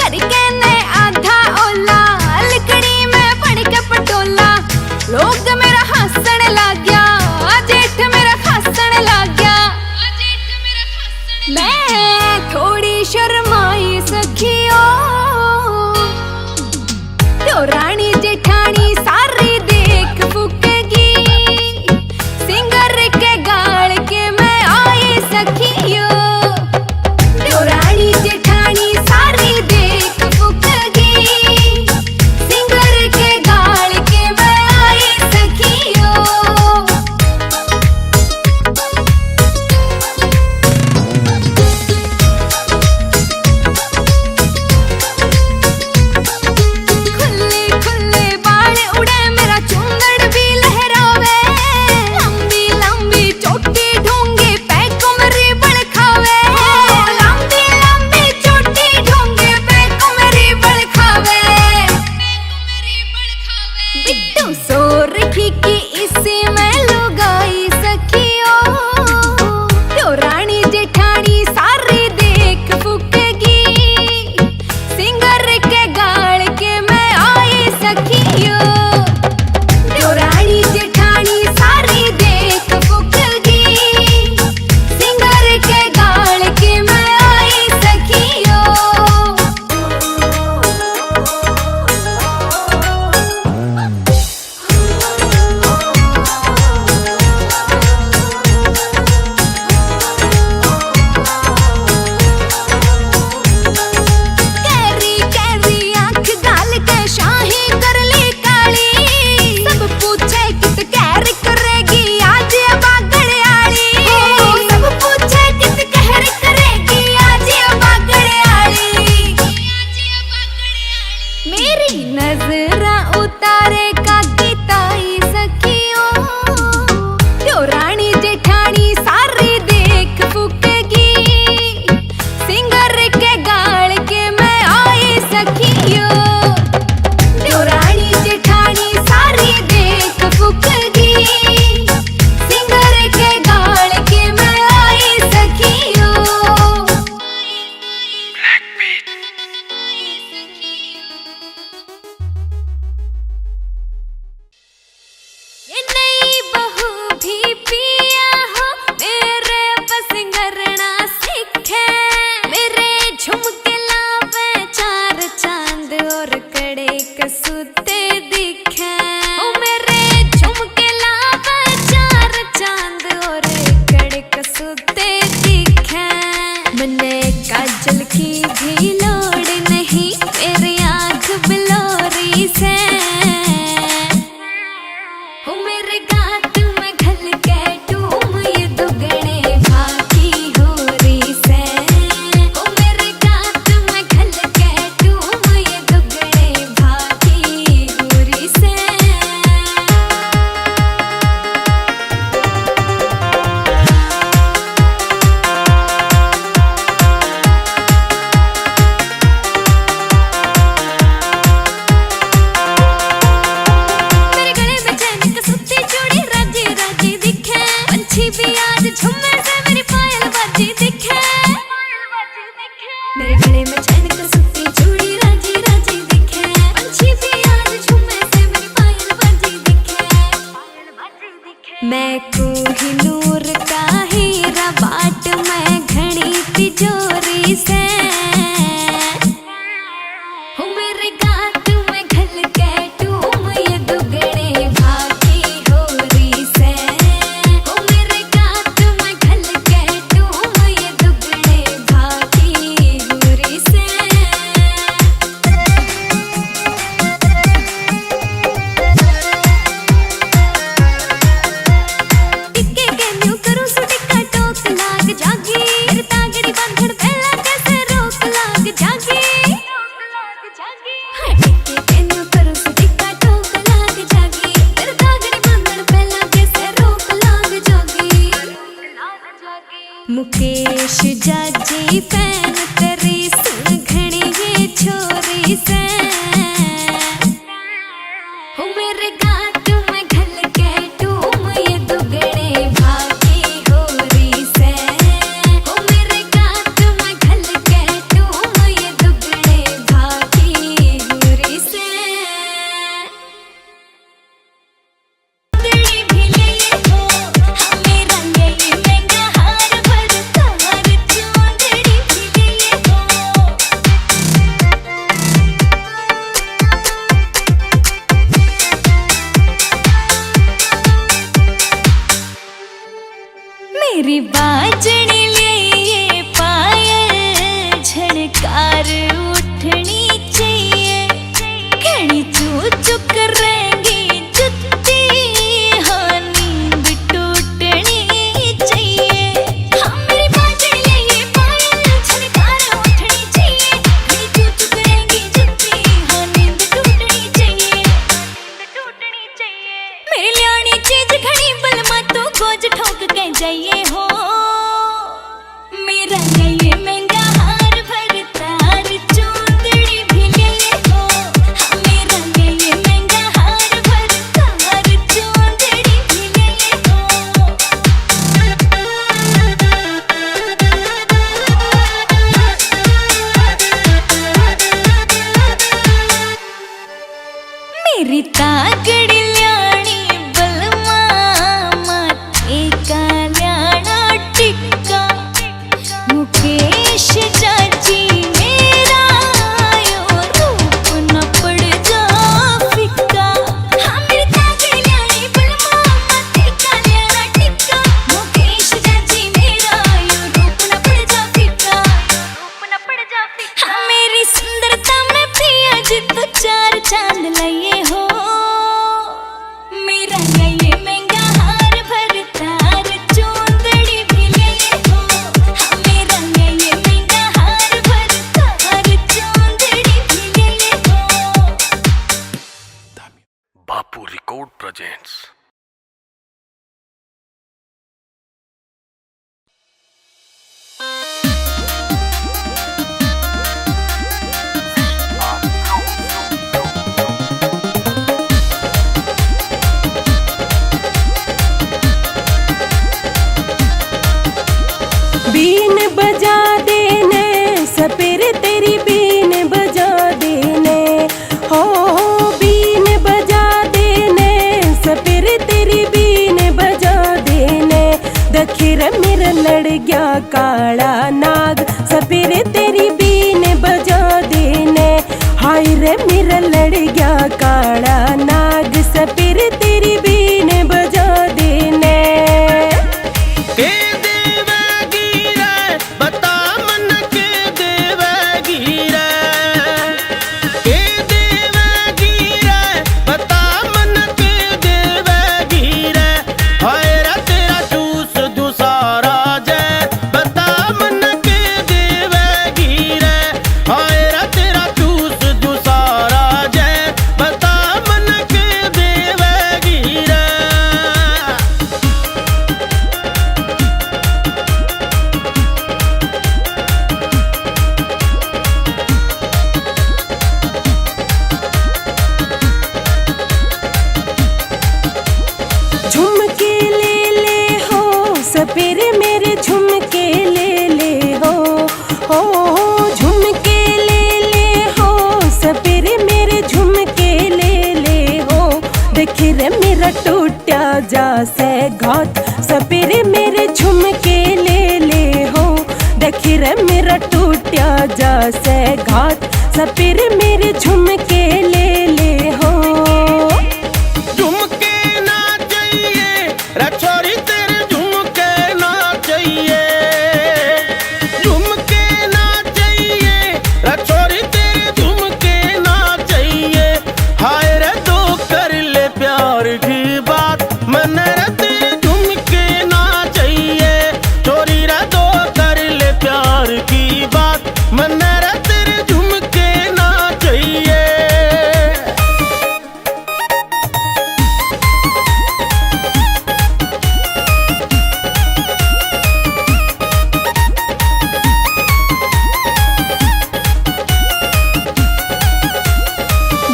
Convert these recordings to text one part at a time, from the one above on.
करके ने आधा ओला, लकड़ी में बन के पटोला। लोग मेरा हंसण लग गया, जेठ मेरा हंसण लग गया। मैं थोड़ी शर्माई सखियो, तो रानी जेठानी सारी देख फूकेगी। सिंगर के गाल के मैं आई सखियो, तो रानी जेठानी सारी देख फूकेगी। सिंगर के गाल के मैं आई सखियो। खुले खुले बाल उड़े, मेरा चुंगड़ भी लहरावे। लंबी लंबी चोटी ढूंगे, पैकों में रिबन खावे। लंबी लंबी चोटी ढूंगे, पैकों में रिबन खावे। बिट्टू सो रखी की इसी में लुगाई सखियो, तो रानी जेठानी सारी देख फूकेगी। सिंगर के गाल के मैं आई सखियो, तो रानी जेठानी सारी देख फूकेगी। सिंगर के गाल के मैं आई सखियो। कैरी कैरी आंख गाल के शाही कर ली काली। सब पूछे कित कहर करेगी आज ये बागड़ियाली। सब पूछे कित कहर करेगी आज ये बागड़ियाली। मेरी नजरा उतारे का गीताई सखियो, तो रानी जेठानी सारी देख फूकेगी। सिंगर के गाल के मैं आई सखियो, तो रानी जेठानी सारी देख फूकेगी। सिंगर के गाल के मैं आई सखियो। ये नई बहू भी पिया हो, मेरे बसिंगर ना सीखे। मेरे झुमके लावे चार चांद और कड़े कसूते दिखे। ओ मेरे झुमके लावे चार चांद और कड़े कसूते दिखे। मने काजल की भी लोड़ नहीं, मेरी आंख बिलोरी से। ओ मेरे गात में घल के टूम, ये दुगने भागी होरी से। ओ मेरे गात में घल के टूम, ये दुगने भागी होरी से। मेरे गले में चैन कसूती चूड़ी राजी राजी दिखे। पंछी भी आज झुम्मे से मेरी पायल बाजी दिखे। मेरे गले में चैन कसूती चूड़ी राजी राजी दिखे। पंछी भी आज झुम्मे से मेरी पायल बाजी दिखे। मैं कोहिनूर का हीरा बाट, मैं घड़ी तिजोरी से। ओ मेरे गात में घल के टूम, ये दुगने भागी होरी से। ओ मेरे गात में घल के टूम, ये दुगने भागी होरी से। टिक्के के न्यू करूं सो टिक्का टोक लाग जागी। मेरे तागड़ी बंधन पहला कैसे रोक लाग जागी। हाँ, टिक्के के न्यू करूं सो टिक्का टोक लाग जागी। मेरे तागड़ी बंधन पहला कैसे रोक लाग जागी। मुकेश जाजी फैन तेरी सुन घड़ी ये छोरी से। ओ मेरे गात में घल के टूम, ये दुगने भागी होरी से। ओ मेरे गात में घल के टूम, ये दुगने भागी बीन बजा देने सपेर तेरी बीन बजा देने हो बीन बजा देने सपेर तेरी बीन बजा देने दखिर मेरा लड़ गया काला नाग सपेर तेरी बीन बजा देने हाय रे मेरा लड़ गया काला नाग सपेर तेरी बीन बजा देने के देवगी रे बता मन के देवगी रे के देवगी रे बता मन के देवगी रे हाय रे तेरा चूस दुसारा जय बता मन के देवगी रे हाय रे तेरा चूस दुसारा जय बता मन के देवगी रे झुमके ले हो सपेर मेरे झुमके ले हो झुमके ले हो सपेर मेरे झुमके ले हो देखी रे मेरा टूटा जा से घात सपेर मेरे झुमके ले हो देखी रे मेरा टूटा जा से घात सपेर मेरे झुमके ले हो झुमके ना चाहिए रे छोरी तेरे झुमके ना चाहिए झुमके ना चाहिए रे छोरी तेरे झुमके ना चाहिए हाय रे दो कर ले प्यार की बात मन रे तेरे झुमके ना चाहिए छोरी रे दो कर ले प्यार की बात मन रे तेरे झुमके ना चाहिए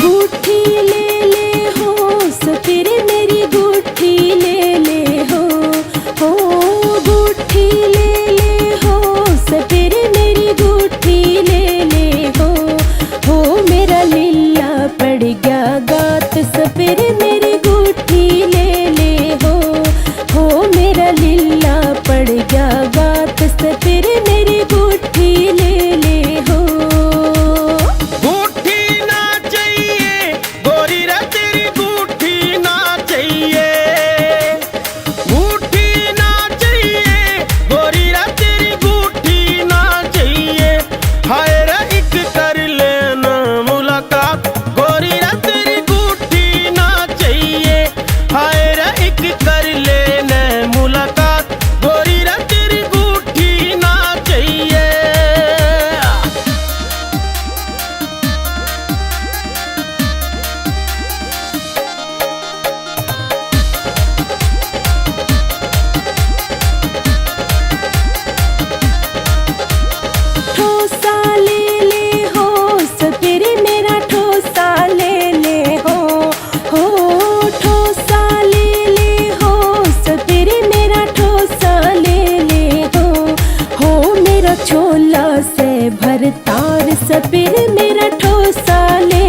गुठी ले हो सपेर मेरी गुठी ले हो गुठी ले हो सपेर मेरी गुठी ले हो मेरा लीला पड़ गया गात सपेर मेरी गुठी ले हो मेरा लीला पड़ गया गात सपेर मेरी गुठी ले हो गूठी ना चाहिए गोरी रे तेरी गूठी ना चाहिए गूठी ना चाहिए गोरी रे तेरी गूठी ना चाहिए हाय रे एक कर लेना मुलाकात गोरी रे तेरी गूठी ना चाहिए हाय रे एक कर लेना मुलाकात गोरी रे तेरी गूठी ना चाहिए ठोसा ले हो सपेर मेरा ठोसा ले हो ठोसा ले हो सपेर मेरा ठोसा ले हो मेरा छोला से भरतार सपेर मेरा ठोसा ले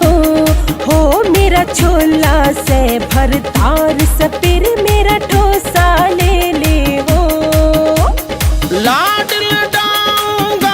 हो मेरा छोला से भरतार सपेर मेरा ठोसा ले हो लाड लडाऊंगा